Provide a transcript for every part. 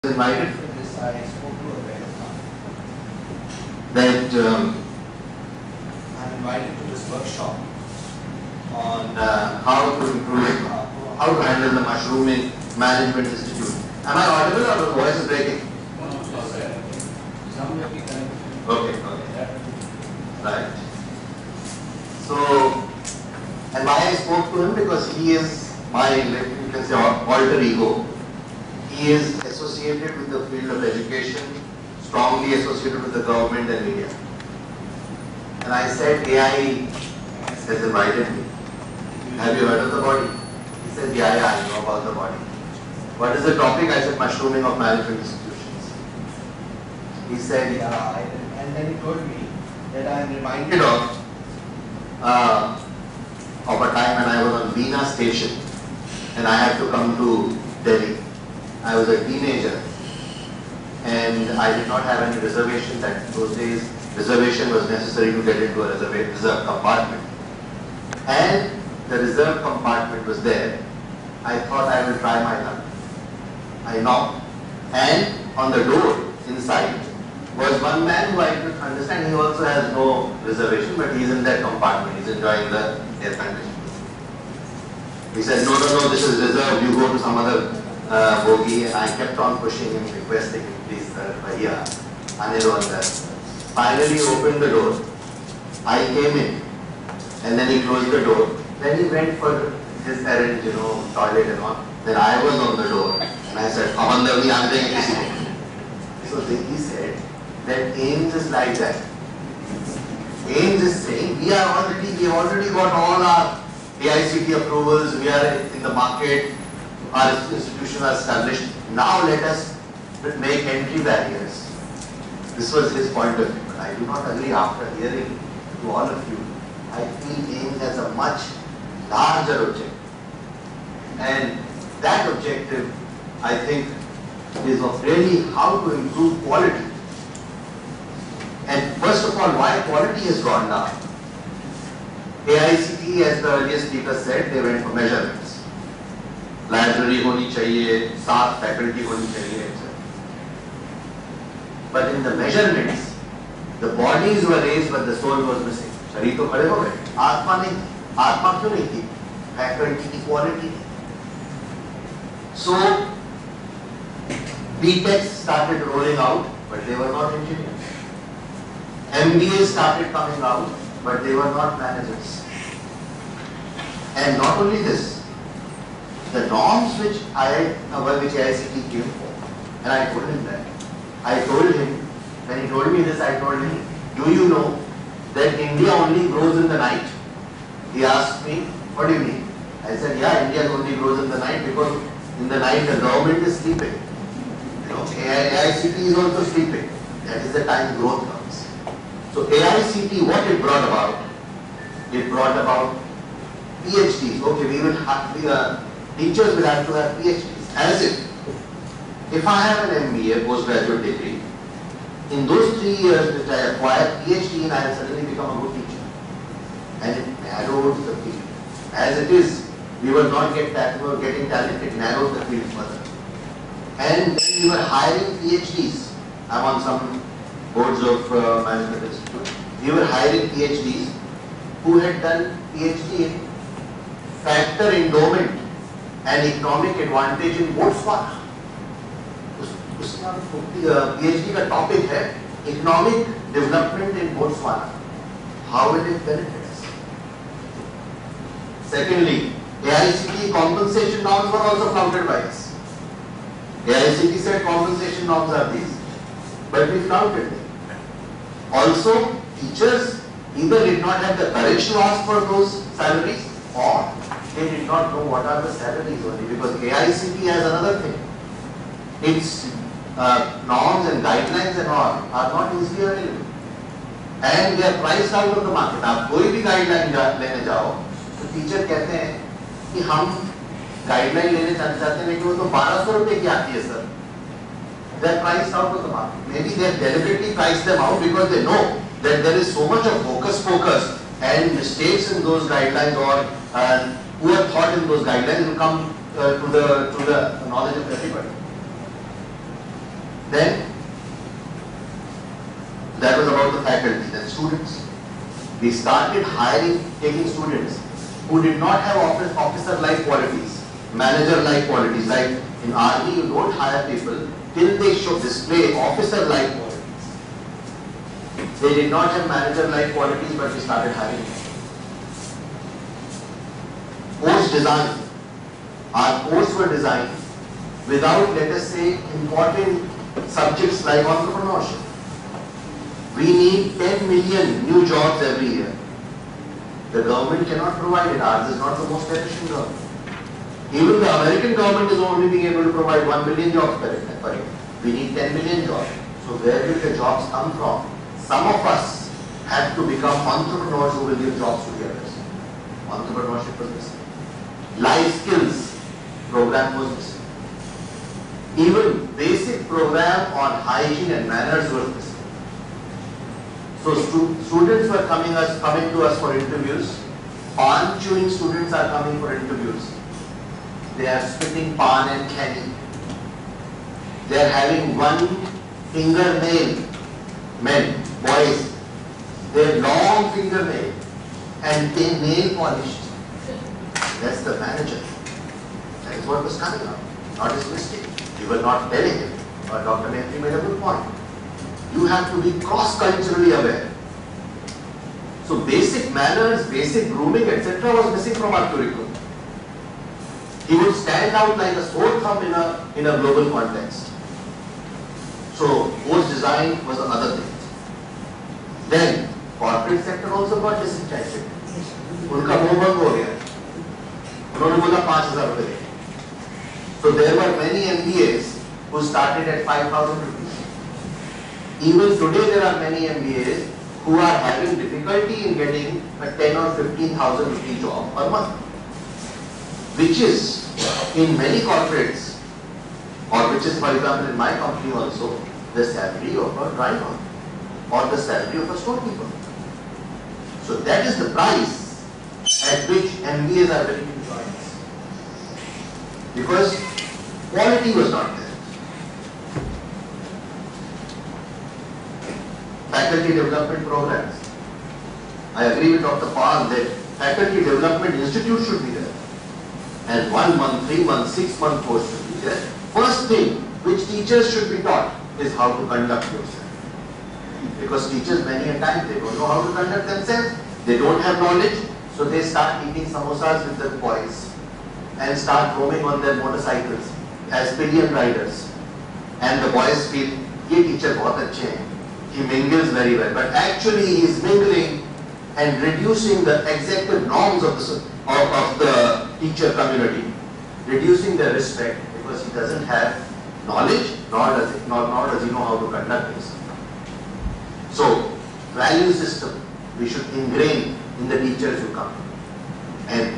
Invited for this, I spoke to a friend that I'm invited to this workshop on how to improve, how to handle the Mushrooming Management Institute. Am I audible or the voice is breaking? Okay, okay. Right. So, and why I spoke to him? Because he is my, you can say, alter ego. He is associated with the field of education, strongly associated with the government and media. And I said, AI has invited me. Have you heard of the body? He said, yeah, I know about the body. What is the topic? I said, mushrooming of management institutions. He said, yeah, and then he told me that I am reminded of a time when I was on Veena station and I had to come to Delhi. I was a teenager and I did not have any reservations. At those days, reservation was necessary to get into a reserved compartment. And the reserved compartment was there. I thought I will try my luck. I knocked, and on the door inside was one man who I could understand. He also has no reservation, but he's in that compartment. He's enjoying the air conditioning. He said, no, this is reserved. You go to some other bogie. And I kept on pushing him, requesting him, please, sir, bhaiya, aane do andar. Finally, he opened the door. I came in, and then he closed the door. Then he went for his errand, toilet and all. Then I was on the door, and I said, "Come on, I'm doing this." So he said that AIIMS is like that. AIIMS is saying we have already got all our AICT approvals. We are in the market. Our institutions are established. Now let us make entry barriers. This was his point of view. But I do not agree. After hearing to all of you, I feel AIIMS has a much larger objective. And that objective, I think, is of really how to improve quality. And first of all, why quality has gone down. AICT, as the earlier speaker said, they went for measurements. Library honi chahiye, 7 faculty honi chahiye, etc. But in the measurements, the bodies were raised but the soul was missing. Shareer to khade ho gaye. Atma nahi. Atma kyun nahi thi? Faculty ki quality. So, BTechs started rolling out, but they were not engineers. MBAs started coming out, but they were not managers. And not only this, the norms which AICT came for, and I told him that. When he told me this, I told him, do you know that India only grows in the night? He asked me, what do you mean? I said, yeah, India only grows in the night because in the night the government is sleeping. AICT is also sleeping. That is the time growth comes. So AICT, what it brought about? It brought about PhDs. Okay, we will have teachers will have to have PhDs. As if I have an MBA, postgraduate degree, in those 3 years which I acquired PhD in, I have suddenly become a good teacher. And it narrows the field. As it is, we were not getting talent, it narrowed the field further. And when we were hiring PhDs, I'm on some boards of management institute, we were hiring PhDs who had done PhD in factor endowment and economic advantage in Botswana. PhD का topic है economic development in Botswana. How will it benefit us? Secondly, AICT compensation norms were also flouted by us. AICT said compensation norms are these, but we flouted them. Also, teachers either did not have the courage to ask for those salaries or they did not know what are the salaries only, because AICT has another thing. Its norms and guidelines and all are not easily available. And they are priced out of the market. आप कोई भी guideline लेने जाओ, तो teacher कहते हैं कि हम गाइडलाइन लेने चाहते हैं लेकिन वो तो 1200 रुपए की आती है sir. They are priced out of the market. Maybe they have deliberately priced them out because they know that there is so much of focus and mistakes in those guidelines or poor thought in those guidelines will come to the knowledge of everybody. Then, that was about the faculty. Then students. We started hiring, taking students who did not have officer-like qualities, manager-like qualities. Like in army, you don't hire people till they should display officer-like qualities. They did not have manager-like qualities, but we started hiring them. Course design. Our course were designed without, let us say, important subjects like entrepreneurship. We need 10 million new jobs every year. The government cannot provide it. Ours is not the most efficient government. Even the American government is only being able to provide 1 million jobs per year. We need 10 million jobs. So where will the jobs come from? Some of us have to become entrepreneurs who will give jobs to the others. Entrepreneurship was missing. Life skills program was missing. Even basic program on hygiene and manners was missing. So students were coming to us for interviews. Pan chewing students are coming for interviews. They are spitting pan and candy. They are having one fingernail. Men, boys, they have long fingernail and they nail polished. That's the manager. That is what was coming up. Not his mistake. We were not telling him. But Dr. Mehri made a good point. You have to be cross-culturally aware. So basic manners, basic grooming, etc. was missing from our curriculum. He would stand out like a sore thumb in a global context. So course design was another thing. Then corporate sector also got disenchanted. उनका मुंह बंद हो गया. उन्होंने बोला 5,000 रुपए. So there were many MBAs who started at 5,000 rupees. Even today there are many MBAs who are having difficulty in getting a 10 or 15,000 rupee job per month, which is in many corporates, or which is, for example, in my company also, the salary of a driver or the salary of a storekeeper. So that is the price at which MBAs are willing to join us, because quality was not there. Faculty development programs. I agree with Dr. Pal that faculty development institute should be there. And 1 month, 3 month, 6 month course should be there. First thing which teachers should be taught is how to conduct yourself. Because teachers many a time they don't know how to conduct themselves. They don't have knowledge. So they start eating samosas with the boys and start roaming on their motorcycles as pillion riders. And the boys feel, ye teacher bahut achhe hain. He mingles very well, but actually he is mingling and reducing the executive norms of the teacher community, reducing their respect because he doesn't have knowledge, nor does he know how to conduct himself. So, value system we should ingrain in the teachers who come. And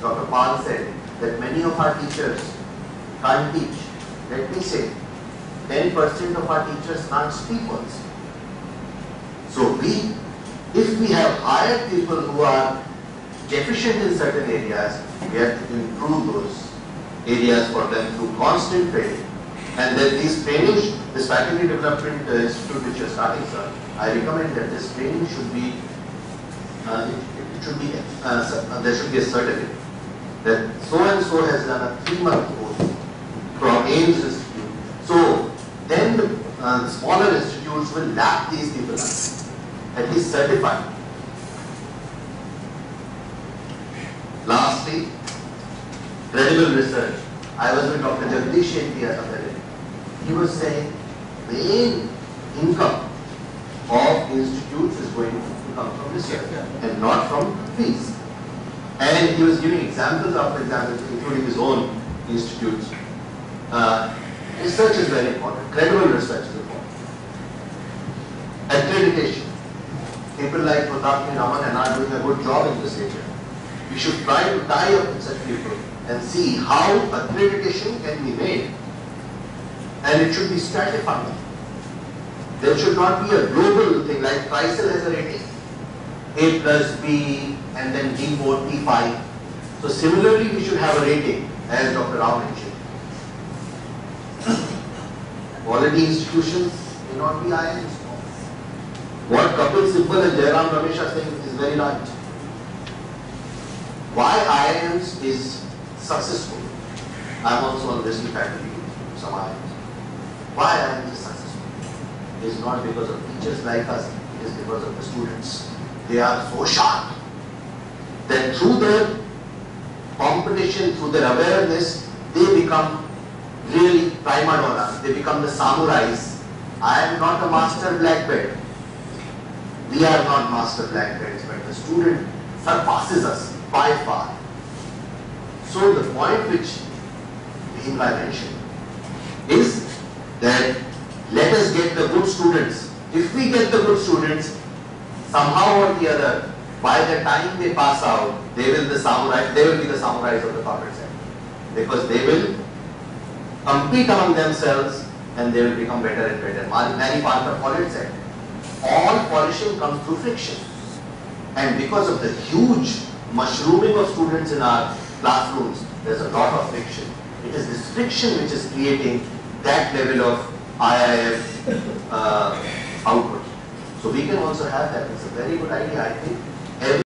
Dr. Pal said that many of our teachers can't teach. Let me say, 10% of our teachers can't speak also. So if we have hired people who are deficient in certain areas, we have to improve those areas for them through constant training. And then these trainings, this faculty development institute which you are starting, sir, I recommend that this training should be, there should be a certificate that so and so has done a 3-month course from AIMS Institute. So then the smaller institutes will lap these people up. At least certified. Lastly, credible research. I was with Dr. Jagdish Shetty at America. He was saying the main income of institutes is going to come from research and not from fees. And he was giving examples after examples, including his own institutes. Research is very important. Credible research is important. Accreditation. People like Pratap Raman are doing a good job in this area. We should try to tie up with such people and see how accreditation can be made. And it should be stratified. There should not be a global thing like TRISL has a rating. A plus B and then D4, T5. So similarly we should have a rating as Dr. Rao mentioned. Quality institutions may not be IIMs. What Kapil Sibal and Jairam Ramesh are saying is very right. Why IIMs is successful? I am also on this faculty of some IIMs. Why IIMs is successful? It is not because of teachers like us, it is because of the students. They are so sharp that through their competition, through their awareness, they become really prima donnas. They become the samurais. I am not a master black belt. We are not master black belts, but the student surpasses us by far. So the point which Bhimrai mentioned is that let us get the good students. If we get the good students, somehow or the other, by the time they pass out, they will be the samurais of the corporate sector. Because they will compete among themselves and they will become better and better. Many Parker College said, all polishing comes through friction. And because of the huge mushrooming of students in our classrooms, there's a lot of friction. It is this friction which is creating that level of IIM output. So we can also have that. It's a very good idea, I think.